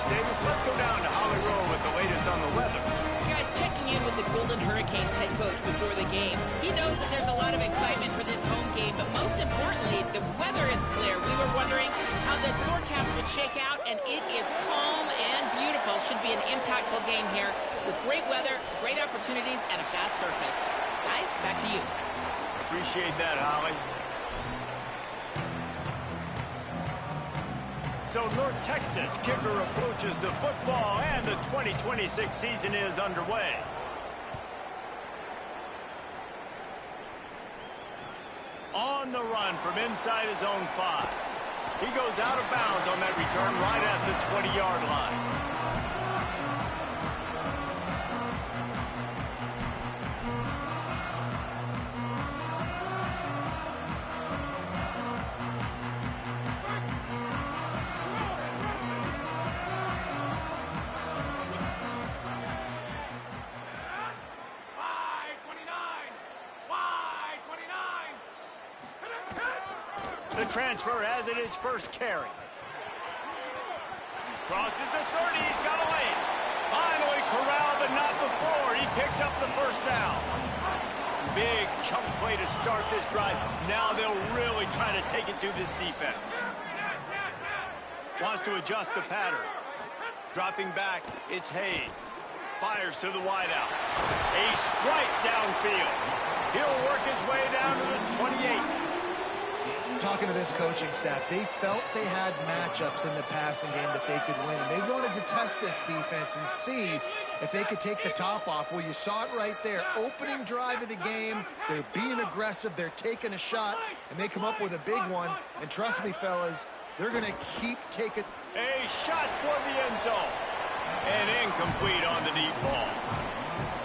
Davis. Let's go down to Holly Rowe with the latest on the weather. Guys, checking in with the Golden Hurricanes head coach before the game. He knows that there's a lot of excitement for this home game, but most importantly, the weather is clear. We were wondering how the forecast would shake out, and it is calm and beautiful. Should be an impactful game here with great weather, great opportunities, and a fast surface. Guys, back to you. Appreciate that, Holly. So North Texas kicker approaches the football, and the 2026 season is underway. On the run from inside his own 5. He goes out of bounds on that return right at the 20-yard line. The transfer has it his first carry. Crosses the 30, he's got a lane. Finally corralled, but not before. He picks up the first down. Big chunk play to start this drive. Now they'll really try to take it to this defense. Wants to adjust the pattern. Dropping back, it's Hayes. Fires to the wideout. A strike downfield. He'll work his way down to the 28. Talking to this coaching staff, they felt they had matchups in the passing game that they could win, and they wanted to test this defense and see if they could take the top off. Well, you saw it right there. Opening drive of the game, they're being aggressive, they're taking a shot, and they come up with a big one. And trust me, fellas, they're going to keep taking. A shot toward the end zone. And incomplete on the deep ball.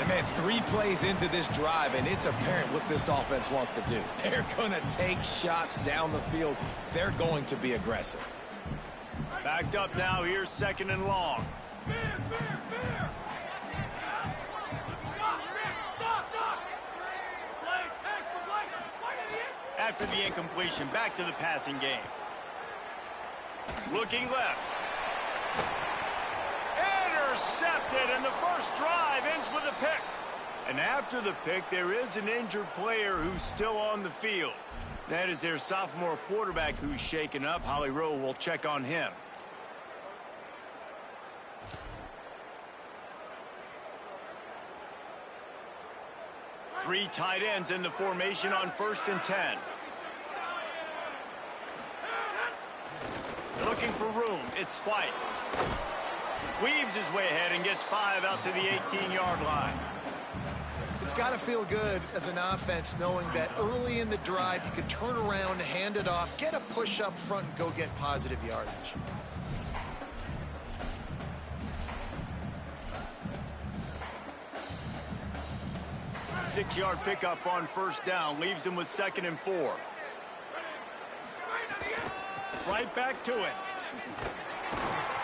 And man, 3 plays into this drive, and it's apparent what this offense wants to do. They're going to take shots down the field. They're going to be aggressive. Backed up now. Here's 2nd and long. After the incompletion, back to the passing game. Looking left. Intercepted, and the first drive ends with a pick. And after the pick, there is an injured player who's still on the field. That is their sophomore quarterback who's shaken up. Holly Rowe will check on him. Three tight ends in the formation on 1st and 10. Looking for room. It's White. Weaves his way ahead and gets 5 out to the 18-yard line. It's got to feel good as an offense knowing that early in the drive you could turn around, hand it off, get a push up front, and go get positive yardage. Six-yard pickup on 1st down. Leaves him with 2nd and 4. Right back to it.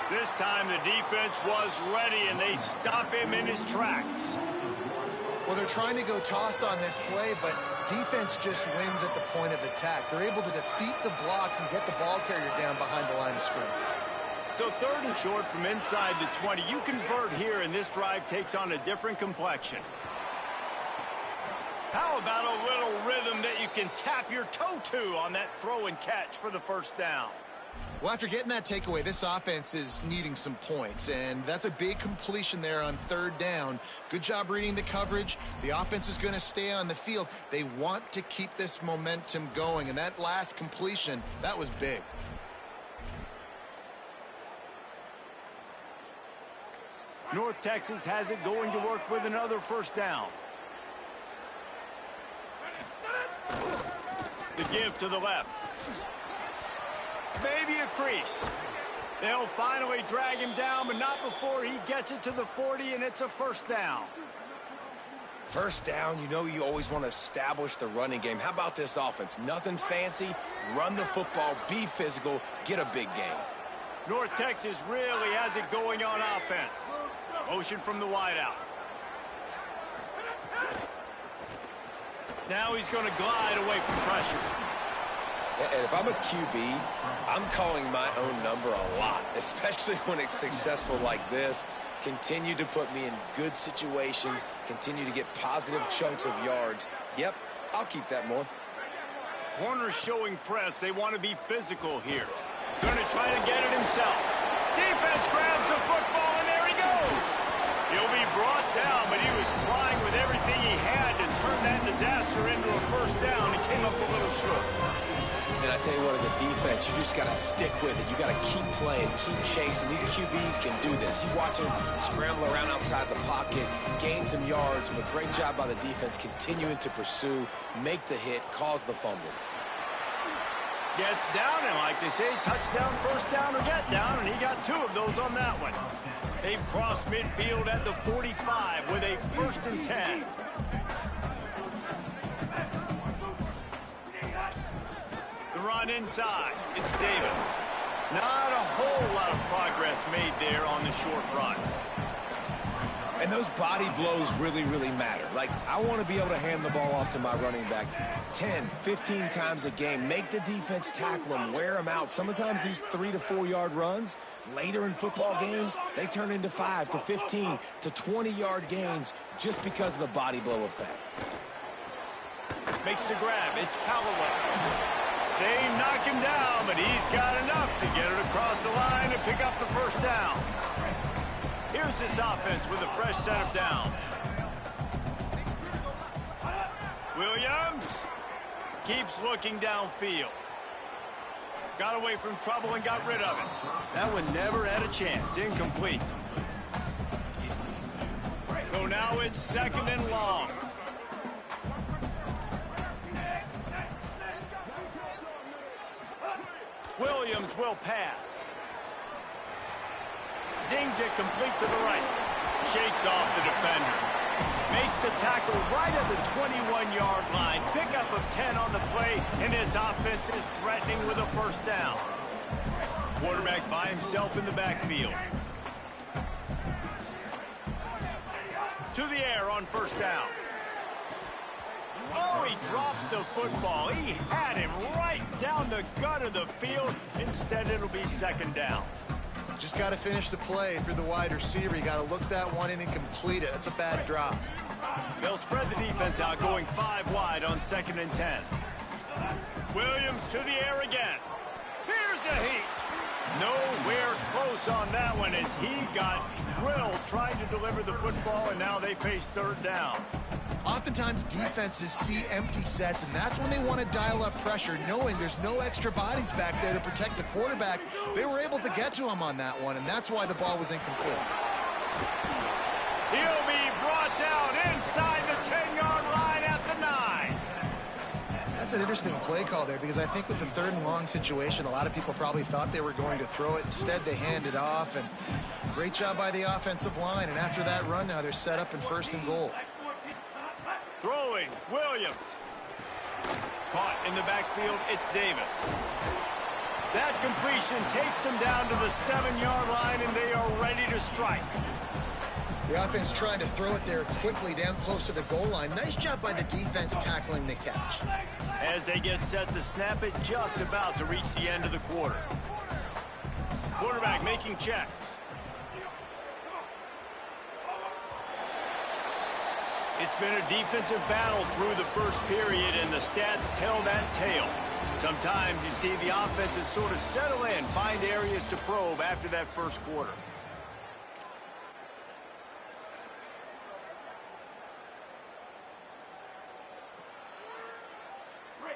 This time the defense was ready, and they stop him in his tracks. Well, they're trying to go toss on this play, but defense just wins at the point of attack. They're able to defeat the blocks and get the ball carrier down behind the line of scrimmage. So 3rd and short from inside the 20. You convert here, and this drive takes on a different complexion. How about a little rhythm that you can tap your toe to on that throw and catch for the 1st down? Well, after getting that takeaway, this offense is needing some points, and that's a big completion there on 3rd down. Good job reading the coverage. The offense is going to stay on the field. They want to keep this momentum going, and that last completion, that was big. North Texas has it going to work with another 1st down. The give to the left. Maybe a crease. They'll finally drag him down, but not before he gets it to the 40, and it's a 1st down. 1st down, you know you always want to establish the running game. How about this offense? Nothing fancy. Run the football, be physical, get a big gain. North Texas really has it going on offense. Motion from the wideout. Now he's going to glide away from pressure. And if I'm a QB, I'm calling my own number a lot, especially when it's successful like this. Continue to put me in good situations, continue to get positive chunks of yards. Yep, I'll keep that more. Corner showing press. They want to be physical here. Going to try to get it himself. Defense grabs the football, and there he goes. He'll be brought down, but he was trying with everything he had to turn that disaster into a first down and came up a little short. And I tell you what, as a defense, you just got to stick with it. You got to keep playing, keep chasing. These QBs can do this. You watch them scramble around outside the pocket, gain some yards, but great job by the defense continuing to pursue, make the hit, cause the fumble. Gets down, and like they say, touchdown, first down, or get down, and he got 2 of those on that one. They've crossed midfield at the 45 with a 1st and 10. The run inside. It's Davis. Not a whole lot of progress made there on the short run. And those body blows really, really matter. Like, I want to be able to hand the ball off to my running back 10, 15 times a game. Make the defense tackle them, wear them out. Sometimes these 3 to 4 yard runs, later in football games, they turn into 5 to 15 to 20 yard gains just because of the body blow effect. Makes the grab. It's Callaway. They knock him down, but he's got enough to get it across the line and pick up the first down. Here's this offense with a fresh set of downs. Williams keeps looking downfield. Got away from trouble and got rid of it. That one never had a chance. Incomplete. So now it's 2nd and long. Williams will pass. Zings it complete to the right. Shakes off the defender. Makes the tackle right at the 21-yard line. Pickup of 10 on the play, and his offense is threatening with a first down. Quarterback by himself in the backfield. To the air on first down. Oh, he drops the football. He had him right down the gut of the field. Instead, it'll be 2nd down. Just got to finish the play through the wide receiver. You got to look that one in and complete it. That's a bad drop. They'll spread the defense out, going 5 wide on 2nd and 10. Williams to the air again. Here's a heat. Nowhere close on that one as he got drilled trying to deliver the football, and now they face 3rd down. Oftentimes defenses see empty sets, and that's when they want to dial up pressure, knowing there's no extra bodies back there to protect the quarterback. They were able to get to him on that one, and that's why the ball was incomplete. He'll be brought down inside the 10-yard line at the 9. That's an interesting play call there, because I think with the 3rd and long situation, a lot of people probably thought they were going to throw it. Instead, they hand it off, and great job by the offensive line. And after that run, now they're set up in 1st and goal. Throwing, Williams. Caught in the backfield, it's Davis. That completion takes them down to the 7-yard line, and they are ready to strike. The offense trying to throw it there quickly down close to the goal line. Nice job by the defense tackling the catch. As they get set to snap it, just about to reach the end of the quarter. Quarterback making checks. It's been a defensive battle through the first period, and the stats tell that tale. Sometimes you see the offenses sort of settle in, find areas to probe after that first quarter.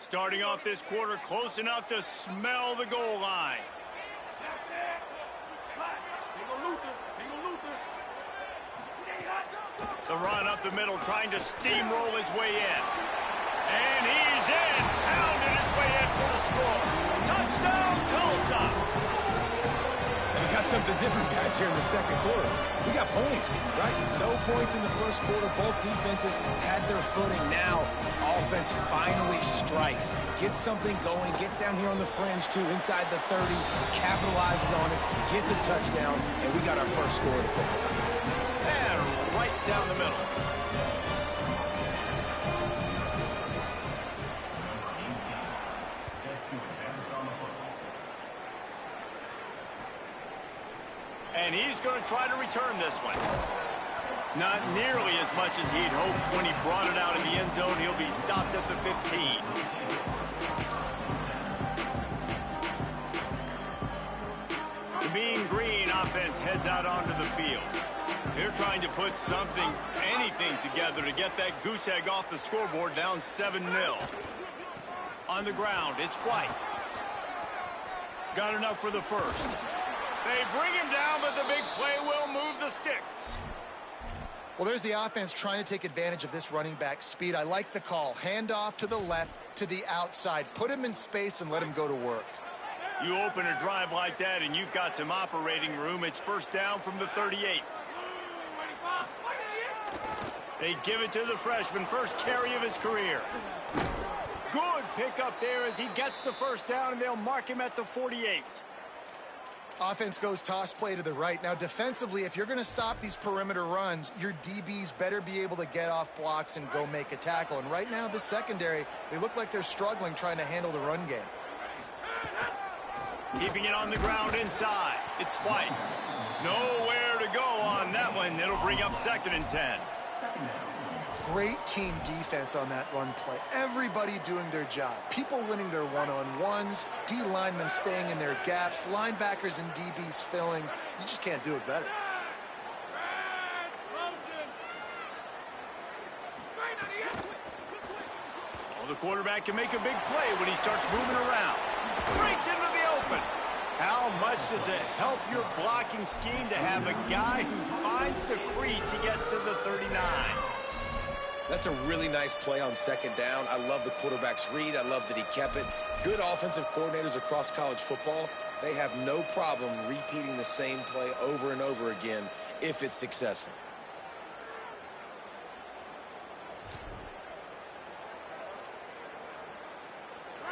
Starting off this quarter close enough to smell the goal line. The run up the middle, trying to steamroll his way in. And he's in, pounding his way in for the score. Touchdown, Tulsa! And we got something different, guys, here in the 2nd quarter. We got points, right? No points in the 1st quarter. Both defenses had their footing. Now, offense finally strikes. Gets something going, gets down here on the fringe, too, inside the 30, capitalizes on it, gets a touchdown, and we got our first score of the football game. And right down the middle. And he's going to try to return this one. Not nearly as much as he'd hoped when he brought it out of the end zone. He'll be stopped at the 15. The Mean Green offense heads out onto the field. They're trying to put something, anything together to get that goose egg off the scoreboard, down 7-0. On the ground, it's White. Got enough for the first. They bring him down, but the big play will move the sticks. Well, there's the offense trying to take advantage of this running back speed. I like the call. Hand off to the left, to the outside. Put him in space and let him go to work. You open a drive like that and you've got some operating room. It's first down from the 38. They give it to the freshman, first carry of his career. Good pickup there as he gets the first down, and they'll mark him at the 48. Offense goes toss play to the right. Now, defensively, if you're going to stop these perimeter runs, your DBs better be able to get off blocks and go make a tackle. And right now, the secondary, they look like they're struggling trying to handle the run game. Keeping it on the ground inside. It's White. Nowhere to go on that one. It'll bring up 2nd and 10. Great team defense on that run play. Everybody doing their job. People winning their one-on-ones, D linemen staying in their gaps, linebackers and DBs filling. You just can't do it better. Well, the quarterback can make a big play when he starts moving around. Breaks into the open. How much does it help your blocking scheme to have a guy who finds the crease? He gets to the 39. That's a really nice play on 2nd down. I love the quarterback's read. I love that he kept it. Good offensive coordinators across college football, they have no problem repeating the same play over and over again if it's successful.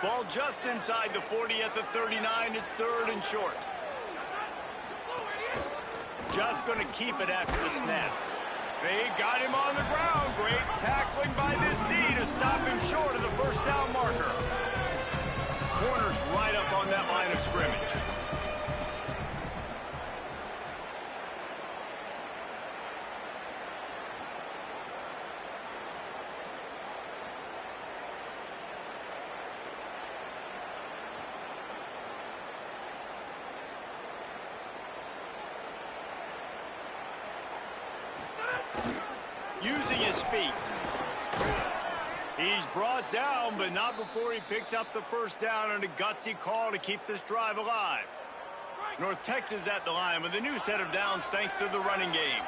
Ball just inside the 40 at the 39. It's 3rd and short. Just going to keep it after the snap. They got him on the ground. Great tackling by this D to stop him short of the first down marker. Corner's right up on that line of scrimmage. Using his feet. He's brought down, but not before he picks up the first down on a gutsy call to keep this drive alive. North Texas at the line with a new set of downs thanks to the running game.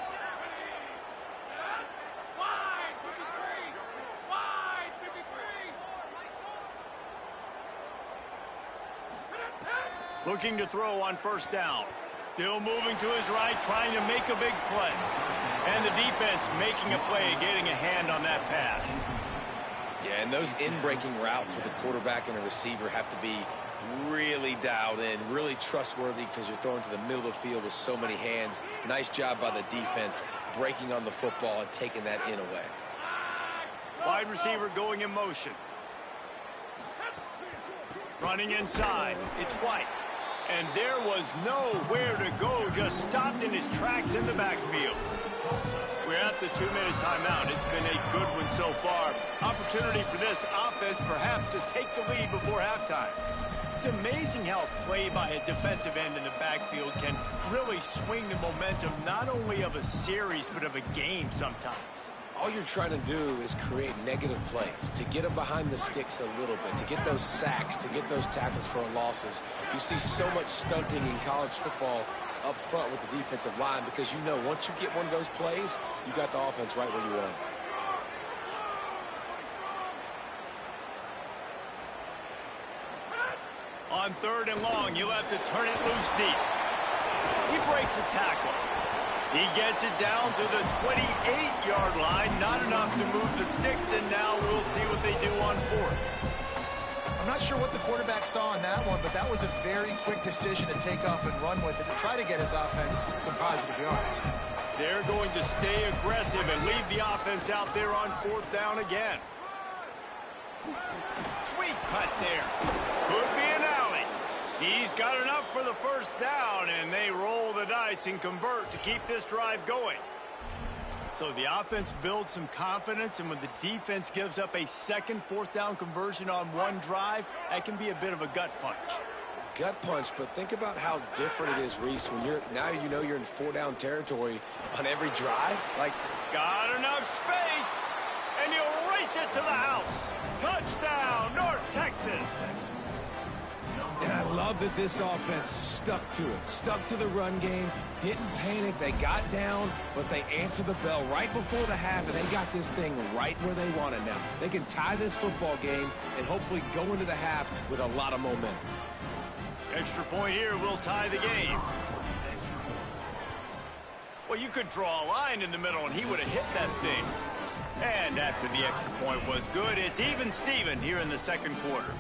Looking to throw on first down. Still moving to his right, trying to make a big play. And the defense making a play, getting a hand on that pass. Yeah, and those in-breaking routes with a quarterback and a receiver have to be really dialed in, really trustworthy because you're throwing to the middle of the field with so many hands. Nice job by the defense breaking on the football and taking that in away. Wide receiver going in motion. Running inside. It's White. And there was nowhere to go, just stopped in his tracks in the backfield. We're at the 2-minute timeout. It's been a good one so far. Opportunity for this offense perhaps to take the lead before halftime. It's amazing how a play by a defensive end in the backfield can really swing the momentum not only of a series but of a game sometimes. All you're trying to do is create negative plays, to get them behind the sticks a little bit, to get those sacks, to get those tackles for losses. You see so much stunting in college football up front with the defensive line because you know once you get one of those plays, you got the offense right where you want. On 3rd and long, you'll have to turn it loose deep. He breaks a tackle. He gets it down to the 28-yard line. Not enough to move the sticks, and now we'll see what they do on 4th. I'm not sure what the quarterback saw on that one, but that was a very quick decision to take off and run with it to try to get his offense some positive yards. They're going to stay aggressive and leave the offense out there on 4th down again. Sweet cut there. Could be an alley. He's got enough for the first down, and they roll the dice. twice and convert to keep this drive going. So the offense builds some confidence, and when the defense gives up a second fourth down conversion on one drive, that can be a bit of a gut punch. Gut punch, but think about how different it is, Reese, when you're in four-down territory on every drive. Like, got enough space, and he'll race it to the house. Touchdown, North Texas. And I love that this offense stuck to it, stuck to the run game, didn't panic. They got down, but they answered the bell right before the half, and they got this thing right where they want it now. They can tie this football game and hopefully go into the half with a lot of momentum. Extra point here will tie the game. Well, you could draw a line in the middle, and he would have hit that thing. And after the extra point was good, it's even Steven here in the second quarter.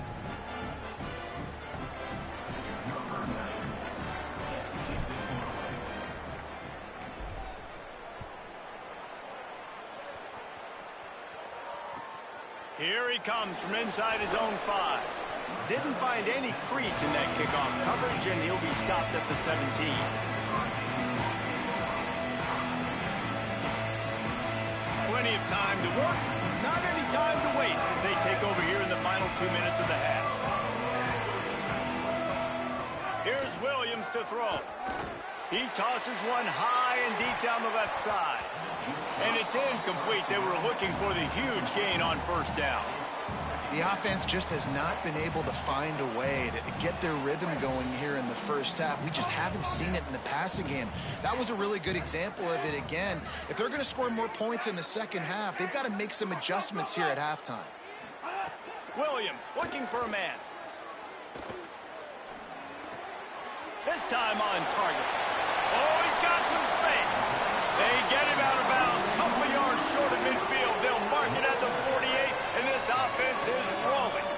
Here he comes from inside his own 5. Didn't find any crease in that kickoff coverage, and he'll be stopped at the 17. Plenty of time to work, not any time to waste as they take over here in the final 2 minutes of the half. Here's Williams to throw. He tosses one high and deep down the left side. And it's incomplete. They were looking for the huge gain on first down. The offense just has not been able to find a way to get their rhythm going here in the first half. We just haven't seen it in the passing game. That was a really good example of it again. If they're going to score more points in the second half, they've got to make some adjustments here at halftime. Williams looking for a man. This time on target. Oh, he's got some space. They get him out of bounds. Couple of yards short of midfield. They'll mark it at the 48, and this offense is rolling.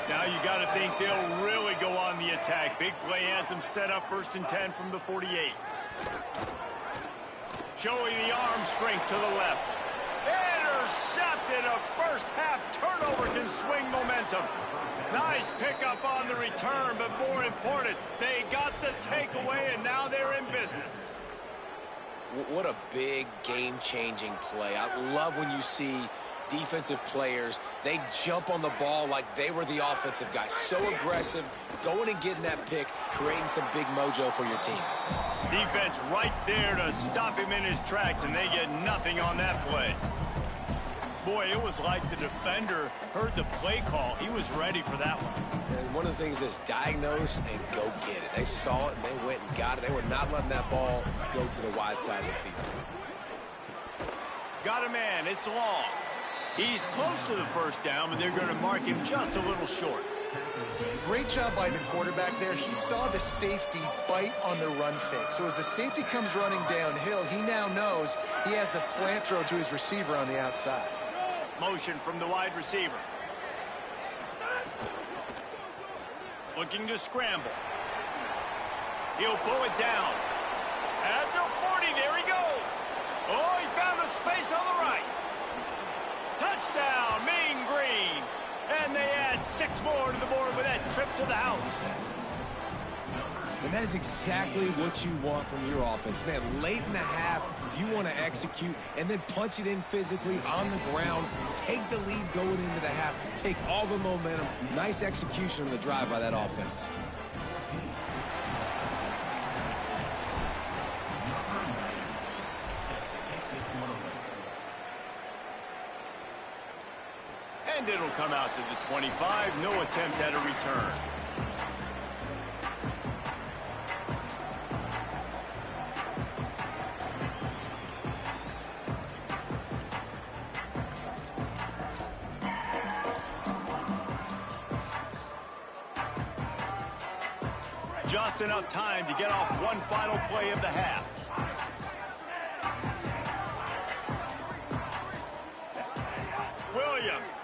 Now you got to think they'll really go on the attack. Big play has them set up 1st and 10 from the 48. Showing the arm strength to the left. Intercepted. A first half turnover can swing momentum. Nice pickup on the return, but more important, they got the takeaway, and now they're in business. What a big game-changing play. I love when you see defensive players, they jump on the ball like they were the offensive guys. So aggressive, going and getting that pick, creating some big mojo for your team. Defense right there to stop him in his tracks, and they get nothing on that play. Boy, it was like the defender heard the play call. He was ready for that one. And one of the things is diagnose and go get it. They saw it and they went and got it. They were not letting that ball go to the wide side of the field. Got a man. It's long. He's close to the first down, but they're going to mark him just a little short. Great job by the quarterback there. He saw the safety bite on the run fake. So as the safety comes running downhill, he now knows he has the slant throw to his receiver on the outside. Motion from the wide receiver. Looking to scramble. He'll pull it down. At the 40, there he goes. Oh, he found a space on the right. Touchdown, Mean Green. And they add 6 more to the board with that trip to the house. And that is exactly what you want from your offense. Man, late in the half, you want to execute and then punch it in physically on the ground. Take the lead going into the half. Take all the momentum. Nice execution on the drive by that offense. And it'll come out to the 25. No attempt at a return. Just enough time to get off one final play of the half. Williams.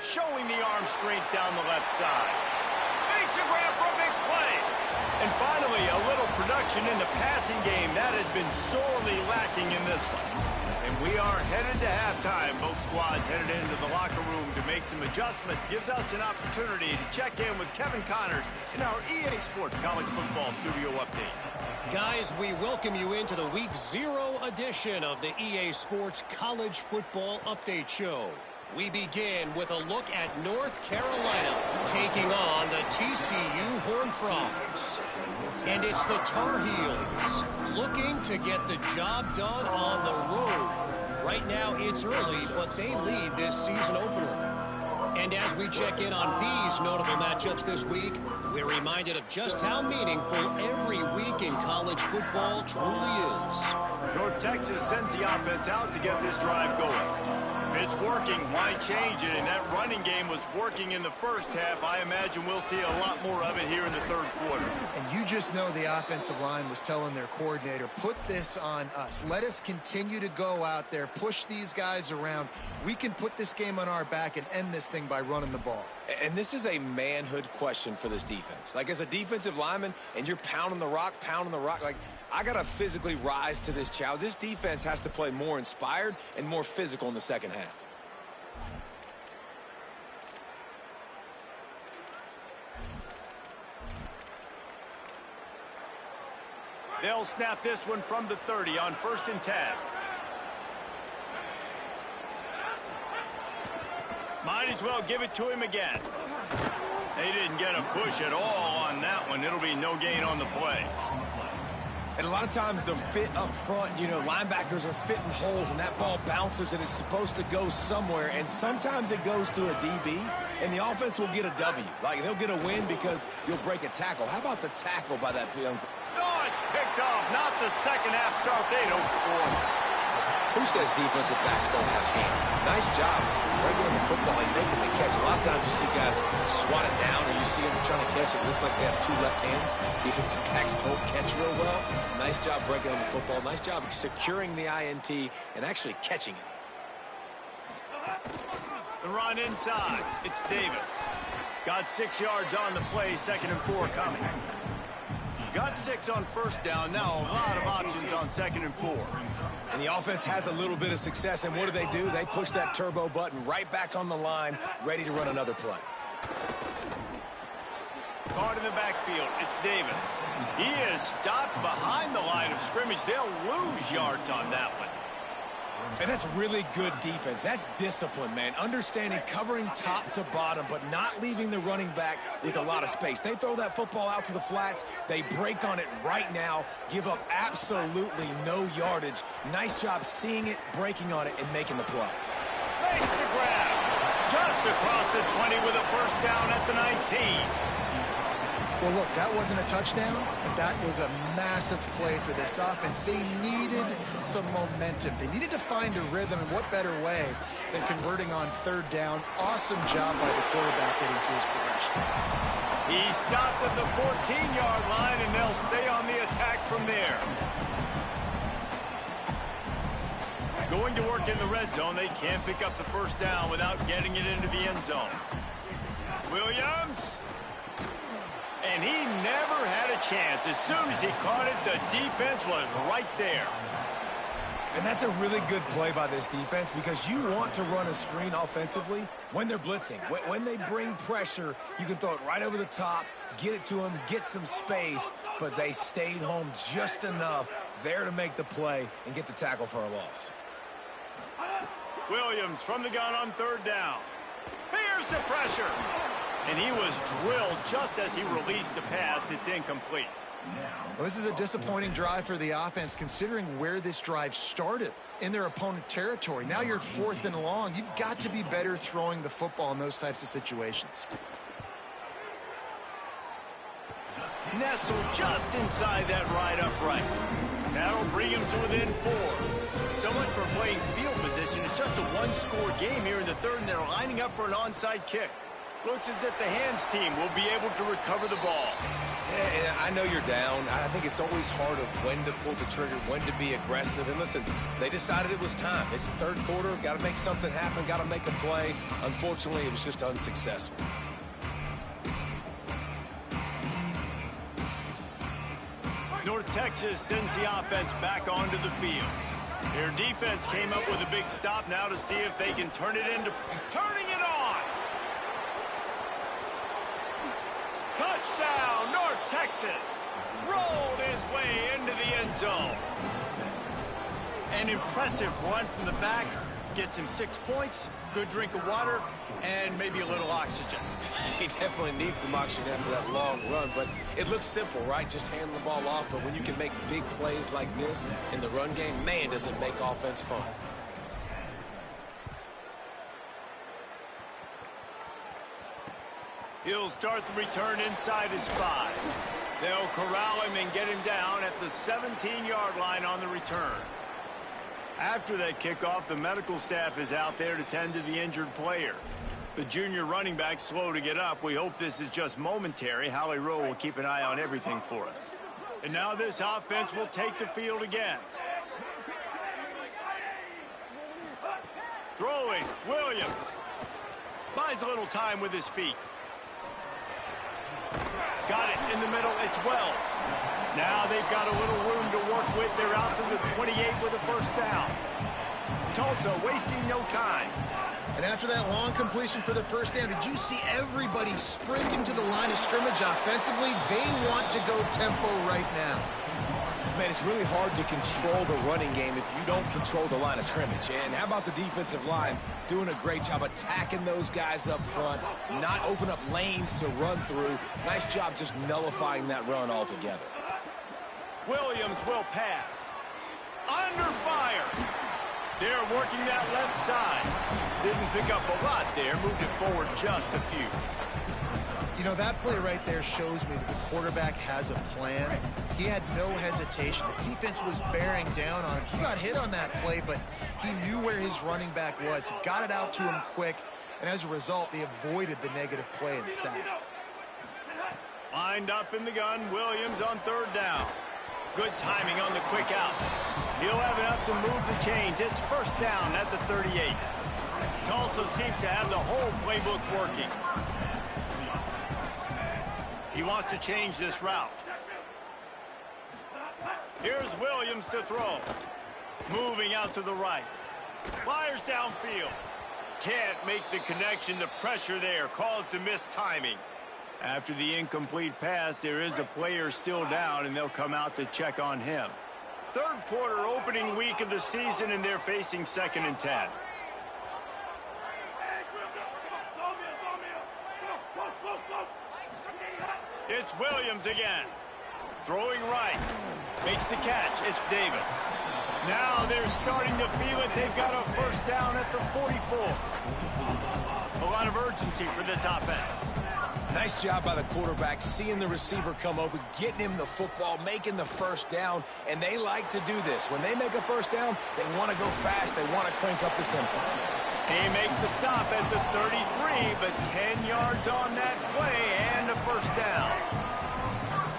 Showing the arm strength down the left side. Makes a grab for a big play. And finally, a little production in the passing game. That has been sorely lacking in this one. And we are headed to halftime. Both squads headed into the locker room to make some adjustments. Gives us an opportunity to check in with Kevin Connors in our EA Sports College Football Studio Update. Guys, we welcome you into the Week 0 edition of the EA Sports College Football Update Show. We begin with a look at North Carolina taking on the TCU Horned Frogs. And it's the Tar Heels looking to get the job done on the road. Right now it's early, but they lead this season opener. And as we check in on these notable matchups this week, we're reminded of just how meaningful every week in college football truly is. North Texas sends the offense out to get this drive going. If it's working, why change it? And that running game was working in the first half. I imagine we'll see a lot more of it here in the third quarter. And you just know the offensive line was telling their coordinator, put this on us. Let us continue to go out there, push these guys around. We can put this game on our back and end this thing by running the ball. And this is a manhood question for this defense. Like, as a defensive lineman, and you're pounding the rock, like, I got to physically rise to this challenge. This defense has to play more inspired and more physical in the second half. They'll snap this one from the 30 on 1st and 10. Might as well give it to him again. They didn't get a push at all on that one. It'll be no gain on the play. And a lot of times the fit up front, you know, linebackers are fitting holes and that ball bounces and it's supposed to go somewhere. And sometimes it goes to a DB and the offense will get a W. Like, they'll get a win because you'll break a tackle. How about the tackle by that field? Oh, it's picked off. Not the second half start they'd hoped for. Who says defensive backs don't have hands? Nice job breaking on the football and making the catch. A lot of times you see guys swat it down or you see them trying to catch it. It looks like they have two left hands. Defensive backs don't catch real well. Nice job breaking on the football. Nice job securing the INT and actually catching it. The run inside. It's Davis. Got 6 yards on the play. 2nd and 4 coming. Got 6 on 1st down. Now a lot of options on 2nd and 4. And the offense has a little bit of success, and what do? They push that turbo button right back on the line, ready to run another play. Guard in the backfield. It's Davis. He is stopped behind the line of scrimmage. They'll lose yards on that one. And that's really good defense. That's discipline, man. Understanding covering top to bottom, but not leaving the running back with a lot of space. They throw that football out to the flats. They break on it right now, give up absolutely no yardage. Nice job seeing it, breaking on it, and making the play. Makes the grab. Just across the 20 with a 1st down at the 19. Well, look, that wasn't a touchdown, but that was a massive play for this offense. They needed some momentum. They needed to find a rhythm, and what better way than converting on 3rd down. Awesome job by the quarterback getting through his progression. He stopped at the 14-yard line, and they'll stay on the attack from there. Going to work in the red zone. They can't pick up the 1st down without getting it into the end zone. Williams. And he never had a chance. As soon as he caught it, the defense was right there. And that's a really good play by this defense because you want to run a screen offensively when they're blitzing. When they bring pressure, you can throw it right over the top, get it to them, get some space, but they stayed home just enough there to make the play and get the tackle for a loss. Williams from the gun on 3rd down. Here's the pressure. And he was drilled just as he released the pass. It's incomplete. Well, this is a disappointing drive for the offense, considering where this drive started in their opponent territory. Now you're at 4th and long. You've got to be better throwing the football in those types of situations. Nestled just inside that right upright. That'll bring him to within 4. So much for playing field position. It's just a one-score game here in the 3rd, and they're lining up for an onside kick. Looks as if the hands team will be able to recover the ball. Yeah, I know you're down. I think it's always hard of when to pull the trigger, when to be aggressive. And listen, they decided it was time. It's the 3rd quarter. Got to make something happen. Got to make a play. Unfortunately, it was just unsuccessful. North Texas sends the offense back onto the field. Their defense came up with a big stop now to see if they can turn it into... Turning it on! Touchdown, North Texas! Rolled his way into end zone. An impressive run from the back. Gets him 6 points, good drink of water, and maybe a little oxygen. He definitely needs some oxygen after that long run, but it looks simple, right? Just hand the ball off, but when you can make big plays like this in the run game, man, does it make offense fun. He'll start the return inside his 5. They'll corral him and get him down at the 17-yard line on the return. After that kickoff, the medical staff is out there to tend to the injured player. The junior running back slow to get up. We hope this is just momentary. Howie Rowe will keep an eye on everything for us. And now this offense will take the field again. Throwing, Williams. Buys a little time with his feet. Got it in the middle, it's Wells. Now they've got a little room to work with. They're out to the 28 with a first down. Tulsa wasting no time. And after that long completion for the first down, did you see everybody sprinting to the line of scrimmage offensively? They want to go tempo right now. Man, it's really hard to control the running game if you don't control the line of scrimmage. And how about the defensive line doing a great job attacking those guys up front, not open up lanes to run through. Nice job just nullifying that run altogether. Williams will pass. Under fire. They're working that left side. Didn't pick up a lot there, moved it forward just a few. You know, that play right there shows me that the quarterback has a plan. He had no hesitation. The defense was bearing down on him. He got hit on that play, but he knew where his running back was. He got it out to him quick, and as a result, they avoided the negative play and sack. Lined up in the gun, Williams on third down. Good timing on the quick out. He'll have enough to move the chains. It's first down at the 38. Tulsa seems to have the whole playbook working. He wants to change this route. Here's Williams to throw. Moving out to the right. Fires downfield. Can't make the connection. The pressure there caused the missed timing. After the incomplete pass, there is a player still down, and they'll come out to check on him. Third quarter opening week of the season, and they're facing 2nd and 10. It's Williams again. Throwing right. Makes the catch. It's Davis. Now they're starting to feel it. They've got a first down at the 44. A lot of urgency for this offense. Nice job by the quarterback, seeing the receiver come open, getting him the football, making the first down, and they like to do this. When they make a first down, they want to go fast. They want to crank up the tempo. They make the stop at the 33, but 10 yards on that play and a first down.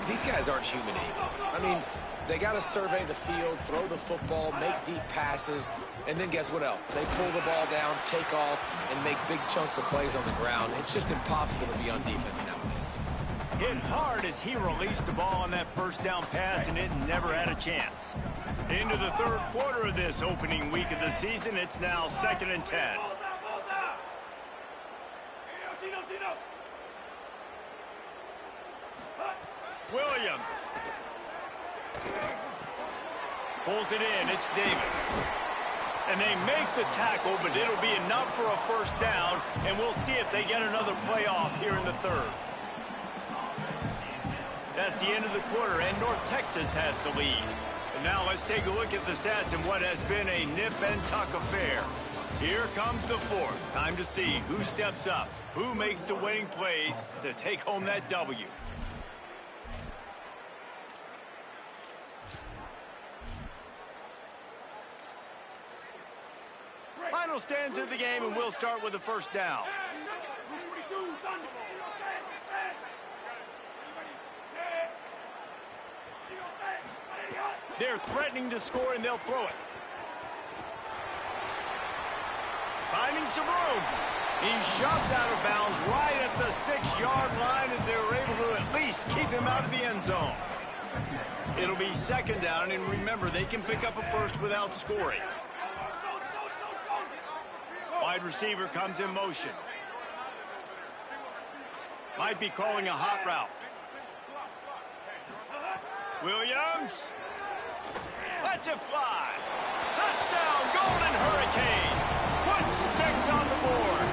These guys aren't human able. I mean, they got to survey the field, throw the football, make deep passes, and then guess what else? They pull the ball down, take off, and make big chunks of plays on the ground. It's just impossible to be on defense nowadays. Hit hard as he released the ball on that first down pass, and it never had a chance. Into the third quarter of this opening week of the season, it's now 2nd and 10. Williams. Pulls it in. It's Davis. And they make the tackle, but it'll be enough for a first down, and we'll see if they get another play off here in the third. That's the end of the quarter, and North Texas has the lead. And now let's take a look at the stats in what has been a nip-and-tuck affair. Here comes the fourth. Time to see who steps up, who makes the winning plays to take home that W. Final stands of the game, and we'll start with the first down. They're threatening to score, and they'll throw it. Finding some room. He's shoved out of bounds right at the 6-yard line as they were able to at least keep him out of the end zone. It'll be second down, and remember, they can pick up a first without scoring. Wide receiver comes in motion. Might be calling a hot route. Williams. Lets it fly. Touchdown, Golden Hurricane. Puts 6 on the board.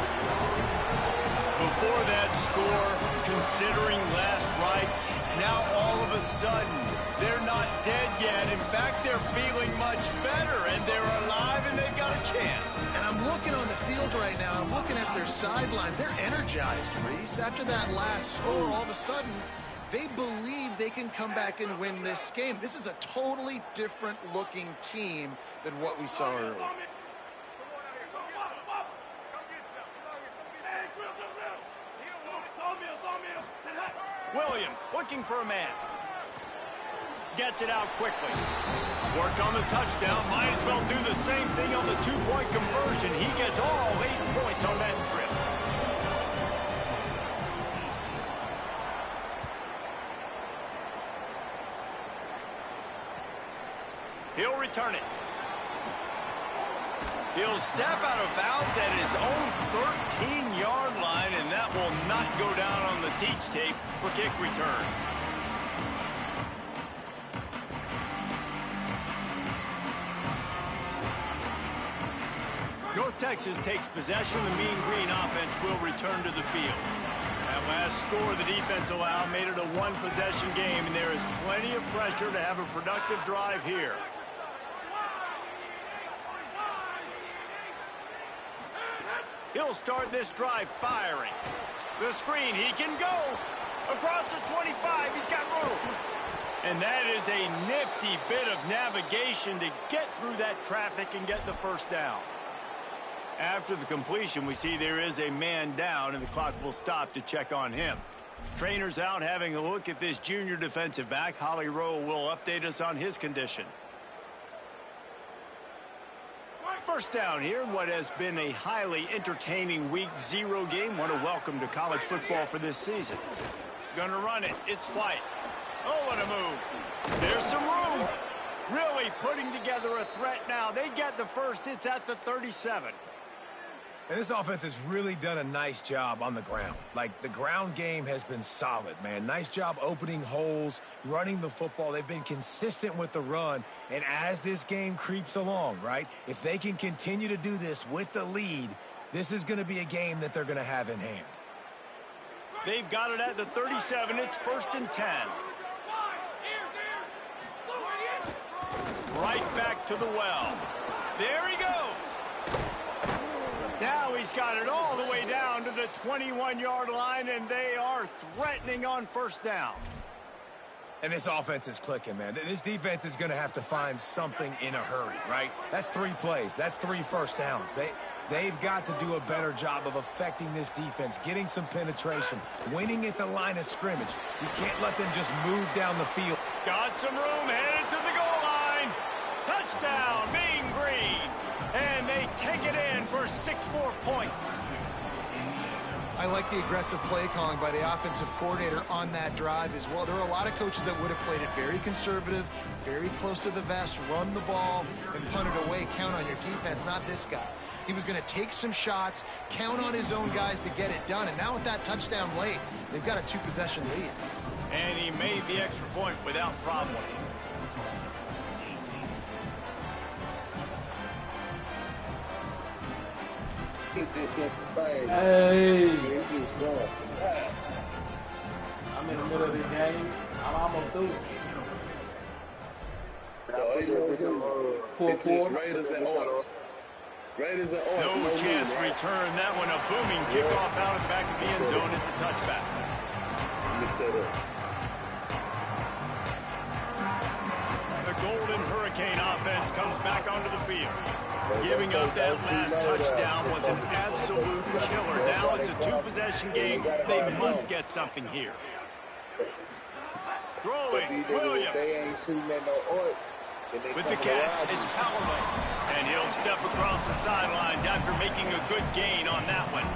Before that score, considering last rites, now all of a sudden, they're not dead yet. In fact, they're feeling much better, and they're alive, and they've got a chance. And I'm looking on the field right now. I'm looking at their sideline. They're energized, Reese. After that last score, all of a sudden, they believe they can come back and win this game. This is a totally different-looking team than what we saw earlier. Williams looking for a man. Gets it out quickly. Worked on the touchdown. Might as well do the same thing on the 2-point conversion. He gets all 8 points on that trip. He'll return it. He'll step out of bounds at his own 13-yard line, and that will not go down on the teach tape for kick returns. North Texas takes possession. The Mean Green offense will return to the field. That last score the defense allowed made it a one-possession game, and there is plenty of pressure to have a productive drive here. He'll start this drive firing. The screen, he can go. Across the 25, he's got room. And that is a nifty bit of navigation to get through that traffic and get the first down. After the completion, we see there is a man down, and the clock will stop to check on him. Trainer's out having a look at this junior defensive back. Holly Rowe will update us on his condition. First down here in what has been a highly entertaining Week 0 game. What a welcome to college football for this season. Gonna run it. It's White. Oh, what a move. There's some room. Really putting together a threat now. They get the first. It's at the 37. And this offense has really done a nice job on the ground. Like, the ground game has been solid, man. Nice job opening holes, running the football. They've been consistent with the run. And as this game creeps along, right, if they can continue to do this with the lead, this is going to be a game that they're going to have in hand. They've got it at the 37. It's 1st and 10. Right back to the well. There he goes. Now he's got it all the way down to the 21-yard line, and they are threatening on first down. And this offense is clicking, man. This defense is going to have to find something in a hurry, right? That's 3 plays. That's 3 first downs. They've got to do a better job of affecting this defense, getting some penetration, winning at the line of scrimmage. You can't let them just move down the field. Got some room, headed to the goal line. Touchdown, Mean Green. And they take it in for 6 more points. I like the aggressive play calling by the offensive coordinator on that drive as well. There are a lot of coaches that would have played it very conservative, very close to the vest, run the ball, and punt it away. Count on your defense, not this guy. He was going to take some shots, count on his own guys to get it done. And now with that touchdown late, they've got a 2-possession lead. And he made the extra point without problem. Hey! I'm in the middle of the game. I'm almost through. Fourth quarter. No chance to return that one. A booming kickoff out of the back of the end zone. It's a touchback. The Golden Hurricane offense comes back onto the field. Giving up that last touchdown was an absolute killer. Now it's a 2-possession game. They must get something here. Throwing, Williams. With the catch, it's Callaway. And he'll step across the sidelines after making a good gain on that one.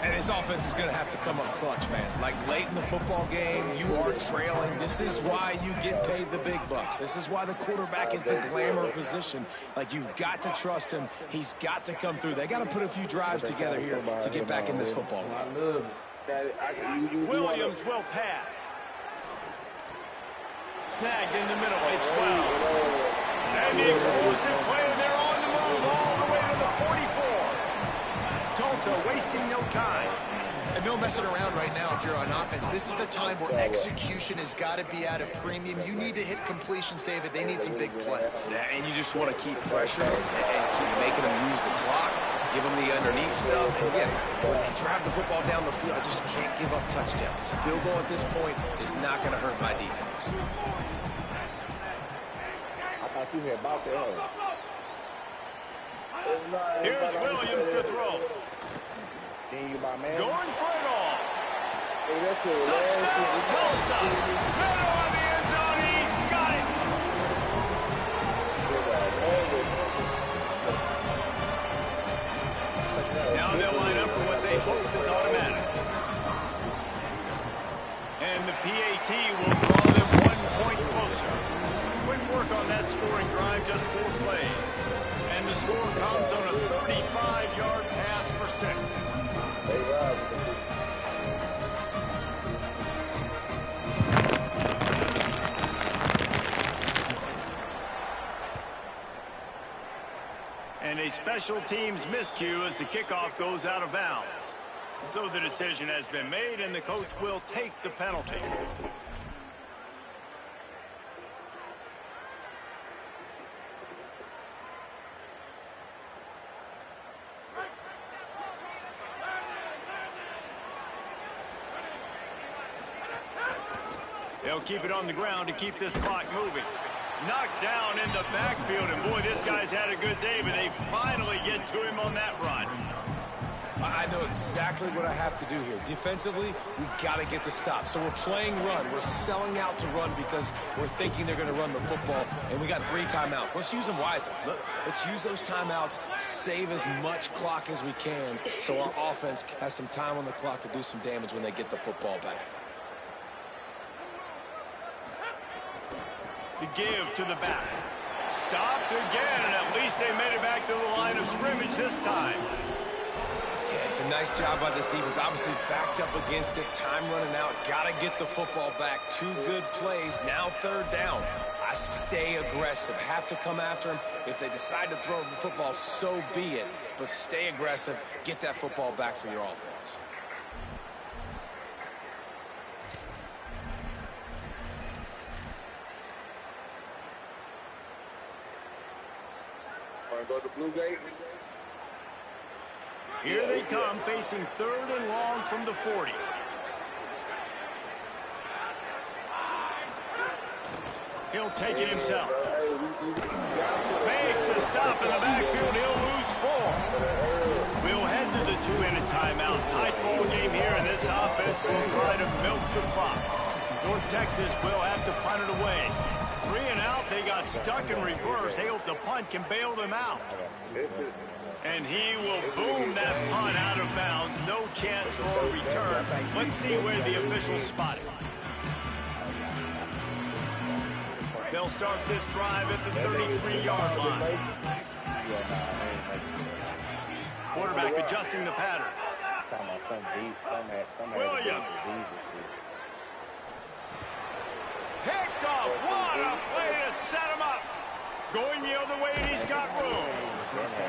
And his offense is going to have to come up clutch, man. Like, late in the football game, you are trailing. This is why you get paid the big bucks. This is why the quarterback is the glamour position. Like, you've got to trust him. He's got to come through. They got to put a few drives together here to get back in this football game. Williams will pass. Snagged in the middle. It's well. And the explosive play, they're on the move all the way to the 44. Tulsa wasting no time. And no messing around right now if you're on offense. This is the time where execution has got to be at a premium. You need to hit completions, David. They need some big plays. Yeah, and you just want to keep pressuring and keep making them use the clock. Give them the underneath stuff. And again, when they drive the football down the field, I just can't give up touchdowns. A field goal at this point is not going to hurt my defense. I thought you had about to help. Here's Williams to throw. Going for it all. Touchdown, Tulsa. Middle of the end zone. He's got it. Now they'll line up for what they hope is automatic. And the PAT will draw them 1 point closer. Quick work on that scoring drive, just 4 plays. And the score comes on a 35-yard pass for 6. And a special teams miscue as the kickoff goes out of bounds. So the decision has been made, and the coach will take the penalty. They'll keep it on the ground to keep this clock moving. Knocked down in the backfield, and boy, this guy's had a good day, but they finally get to him on that run. I know exactly what I have to do here. Defensively, we got to get the stop. So we're playing run. We're selling out to run because we're thinking they're going to run the football, and we got 3 timeouts. Let's use them wisely. Let's use those timeouts, save as much clock as we can so our offense has some time on the clock to do some damage when they get the football back. The give to the back. Stopped again, and at least they made it back to the line of scrimmage this time. Yeah, it's a nice job by this defense. Obviously backed up against it. Time running out. Got to get the football back. 2 good plays. Now 3rd down. I stay aggressive. Have to come after him. If they decide to throw the football, so be it. But stay aggressive. Get that football back for your offense. Go to Blue Gate. Here they come, facing 3rd and long from the 40. He'll take it himself. Makes a stop in the backfield. He'll lose 4. We'll head to the 2-minute timeout. Tight ball game here, and this offense will try to milk the clock. North Texas will have to punt it away. 3 and out, they got stuck in reverse. They hope the punt can bail them out. And he will boom that punt out of bounds. No chance for a return. Let's see where the officials spot it. They'll start this drive at the 33-yard line. Quarterback adjusting the pattern. Williams. Picked off. What a play to set him up. Going the other way, and he's got room.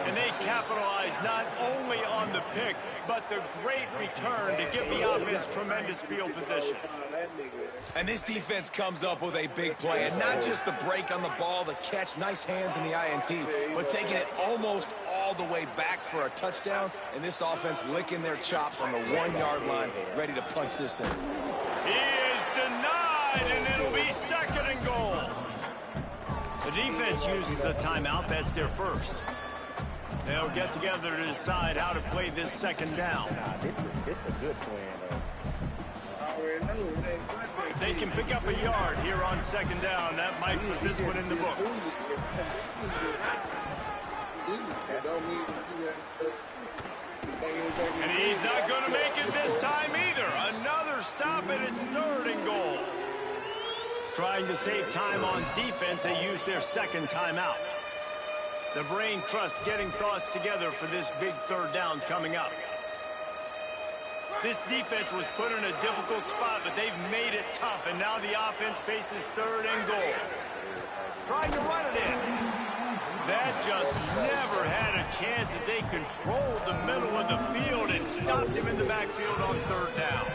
And they capitalize not only on the pick, but the great return to give the offense tremendous field position. And this defense comes up with a big play, and not just the break on the ball, the catch, nice hands in the INT, but taking it almost all the way back for a touchdown, and this offense licking their chops on the 1-yard line, ready to punch this in. He is denied, and it'll be 2nd and goal. The defense uses a timeout. That's their first. They'll get together to decide how to play this 2nd down. This is a good plan. If they can pick up a yard here on 2nd down, that might put this one in the books. And he's not going to make it this time either. Another stop, and it's 3rd and goal. Trying to save time on defense, they use their 2nd timeout. The brain trust getting thoughts together for this big 3rd down coming up. This defense was put in a difficult spot, but they've made it tough, and now the offense faces 3rd and goal. Trying to run it in. That just never had a chance as they controlled the middle of the field and stopped him in the backfield on third down.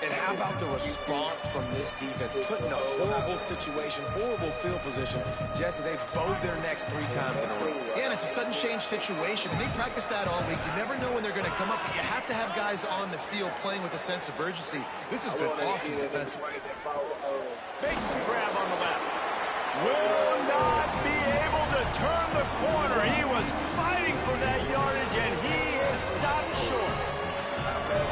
And how about the response from this defense? Put in a horrible situation, horrible field position. Jesse, they bowed their necks 3 times in a row. Yeah, and it's a sudden change situation. They practice that all week. You never know when they're going to come up, but you have to have guys on the field playing with a sense of urgency. This has been awesome defensively. Makes the grab on the left. Will not be able to turn the corner. He was fighting for that yardage, and he is stopped short.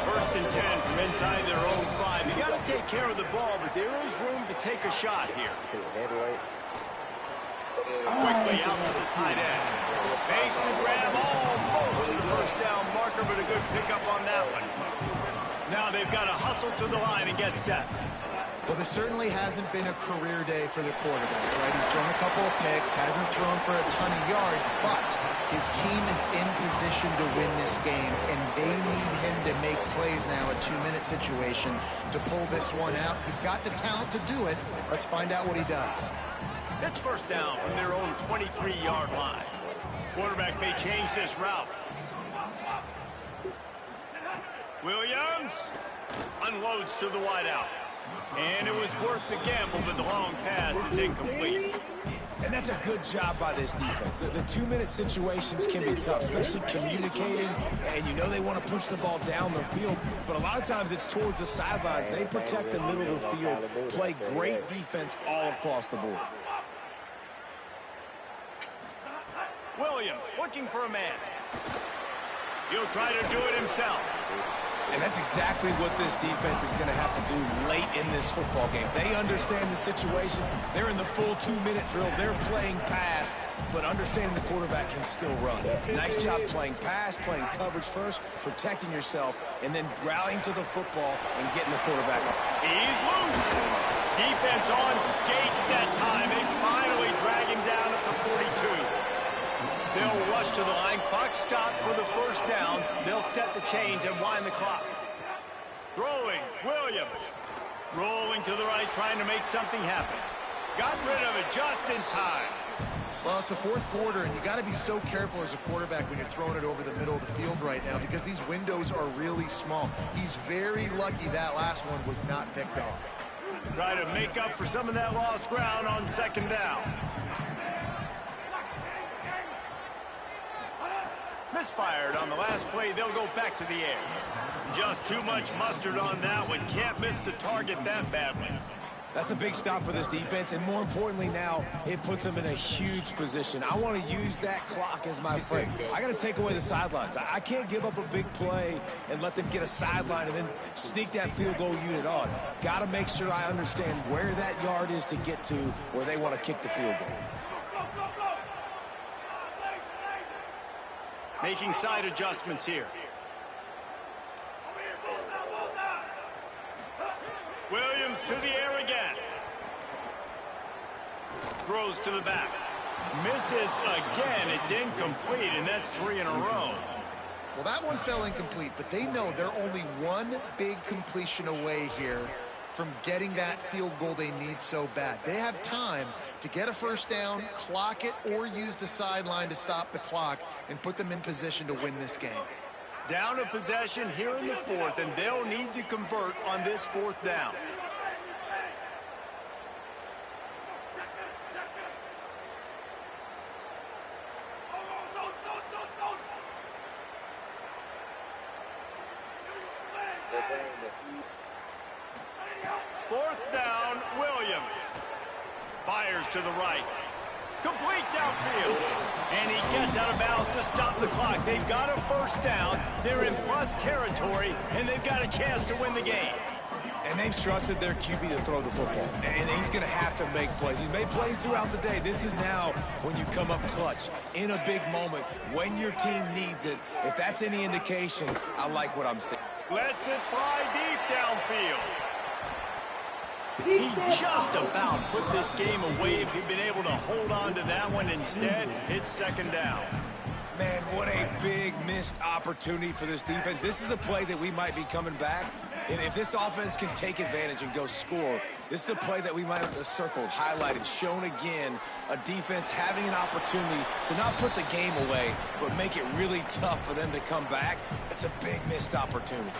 First and 10 from inside their own 5. You got to take care of the ball, but there is room to take a shot here. Quickly out to the tight end. Makes the grab almost to the first down marker, but a good pickup on that one. Now they've got to hustle to the line and get set. Well, this certainly hasn't been a career day for the quarterback, right? He's thrown a couple of picks, hasn't thrown for a ton of yards, but his team is in position to win this game, and they need him to make plays now, a 2-minute situation, to pull this one out. He's got the talent to do it. Let's find out what he does. It's first down from their own 23-yard line. Quarterback may change this route. Williams unloads to the wideout. And it was worth the gamble, but the long pass is incomplete. And that's a good job by this defense. The 2-minute situations can be tough, especially communicating, and you know they want to push the ball down the field, but a lot of times it's towards the sidelines. They protect the middle of the field, play great defense all across the board. Williams looking for a man. He'll try to do it himself. And that's exactly what this defense is going to have to do late in this football game. They understand the situation. They're in the full 2-minute drill. They're playing pass, but understanding the quarterback can still run. Nice job playing pass, playing coverage first, protecting yourself, and then rallying to the football and getting the quarterback up. He's loose. Defense on skates that time. They finally drag him down at the 42. They'll rush to the line. Clock stopped for the first down. They'll set the chains and wind the clock. Throwing, Williams. Rolling to the right, trying to make something happen. Got rid of it just in time. Well, it's the fourth quarter, and you got to be so careful as a quarterback when you're throwing it over the middle of the field right now because these windows are really small. He's very lucky that last one was not picked off. Try to make up for some of that lost ground on second down. Misfired on the last play. They'll go back to the air. Just too much mustard on that one. Can't miss the target that badly. That's a big stop for this defense, and more importantly now, it puts them in a huge position. I want to use that clock as my friend. I got to take away the sidelines. I can't give up a big play and let them get a sideline and then sneak that field goal unit on. Got to make sure I understand where that yard is to get to where they want to kick the field goal. Making side adjustments here. Williams to the air again. Throws to the back. Misses again. It's incomplete, and that's 3 in a row. Well, that one fell incomplete, but they know they're only one big completion away here from getting that field goal they need so bad. They have time to get a first down, clock it, or use the sideline to stop the clock and put them in position to win this game. Down a possession here in the fourth, and they'll need to convert on this fourth down. Fourth down, Williams. Fires to the right. Complete downfield. And he gets out of bounds to stop the clock. They've got a first down. They're in plus territory, and they've got a chance to win the game. And they've trusted their QB to throw the football. And he's going to have to make plays. He's made plays throughout the day. This is now when you come up clutch in a big moment when your team needs it. If that's any indication, I like what I'm seeing. Lets it fly deep downfield. He just about put this game away if he'd been able to hold on to that one. Instead, it's second down. Man, what a big missed opportunity for this defense. This is a play that we might be coming back If this offense can take advantage and go score, this is a play that we might have circled, highlighted, shown again. A defense having an opportunity to not put the game away, but make it really tough for them to come back. That's a big missed opportunity.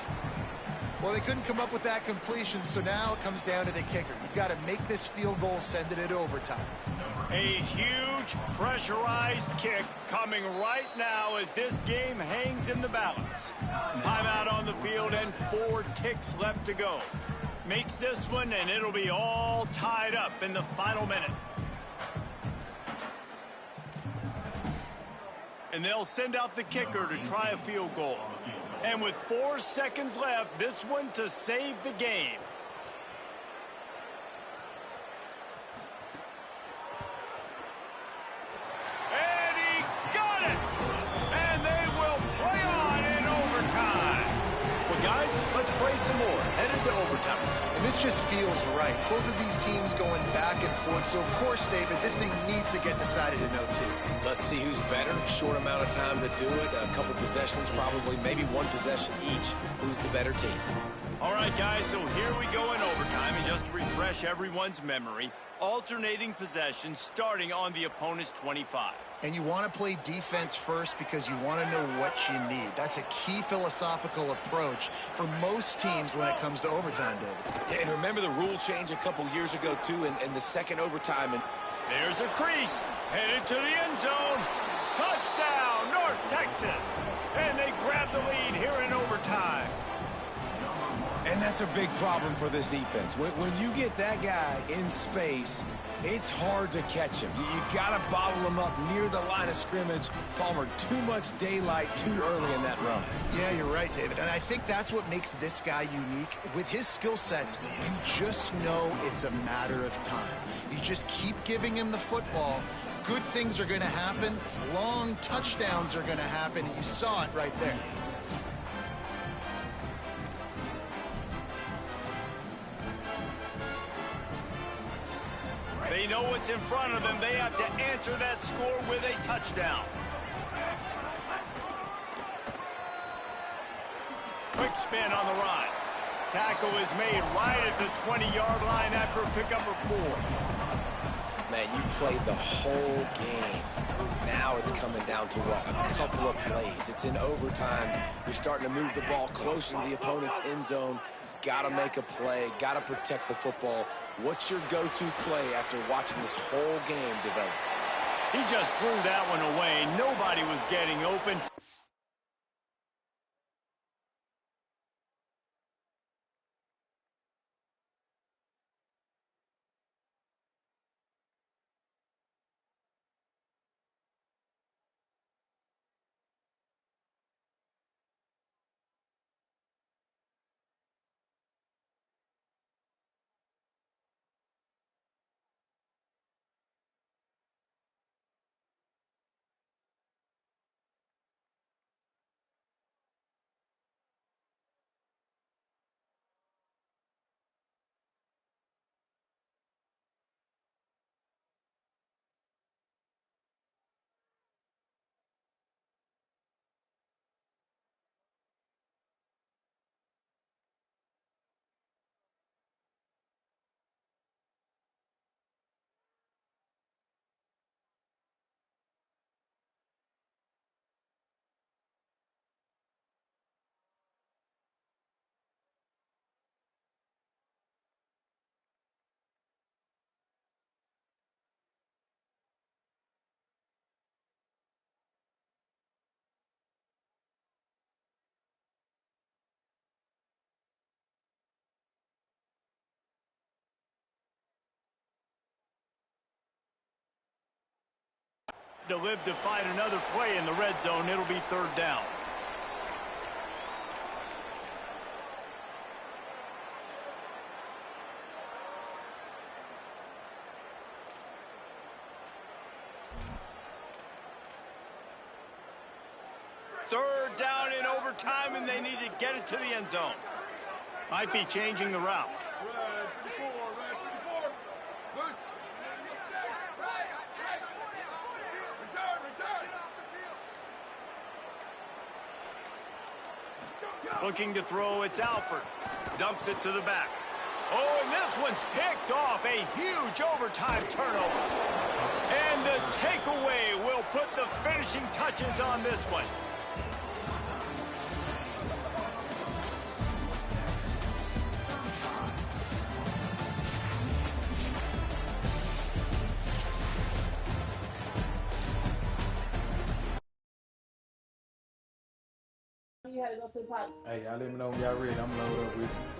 Well, they couldn't come up with that completion, so now it comes down to the kicker. You've got to make this field goal, send it into overtime. A huge pressurized kick coming right now as this game hangs in the balance. Timeout on the field and 4 ticks left to go. Makes this one and it'll be all tied up in the final minute. And they'll send out the kicker to try a field goal. And with 4 seconds left, this one to save the game. And he got it! And they will play on in overtime. Well, guys, let's play some more. Headed to overtime. And this just feels right. Both of these teams going back and forth. So, of course, David, this thing needs to get decided in OT. Let's see who's better. Short amount of time to do it. A couple possessions, probably, maybe 1 possession each. Who's the better team? All right, guys, so here we go in overtime. And just to refresh everyone's memory, alternating possessions starting on the opponent's 25. And you want to play defense first because you want to know what you need. That's a key philosophical approach for most teams when it comes to overtime, David. Yeah, and remember the rule change a couple years ago, too, in the second overtime. And there's a crease, headed to the end zone. Touchdown, North Texas. And they grab the lead here in overtime. And that's a big problem for this defense. When you get that guy in space, it's hard to catch him. You got to bottle him up near the line of scrimmage. Palmer, too much daylight too early in that run. Yeah, you're right, David. And I think that's what makes this guy unique. With his skill sets, you just know it's a matter of time. You just keep giving him the football. Good things are going to happen. Long touchdowns are going to happen. You saw it right there. They know what's in front of them. They have to answer that score with a touchdown. Quick spin on the run. Tackle is made right at the 20-yard line after a pickup of 4. Man, you played the whole game. Now it's coming down to what? A couple of plays. It's in overtime. You're starting to move the ball closer to the opponent's end zone. Got to make a play. Got to protect the football. What's your go-to play after watching this whole game develop? He just threw that one away. Nobody was getting open. To live to find another play in the red zone. It'll be 3rd down. Third down in overtime, and they need to get it to the end zone. Might be changing the route. Looking to throw, it's Alford. Dumps it to the back. Oh, and this one's picked off. A huge overtime turnover. And the takeaway will put the finishing touches on this one. You had to go to the pot. Hey, y'all let me know when y'all ready. I'm loaded up with you.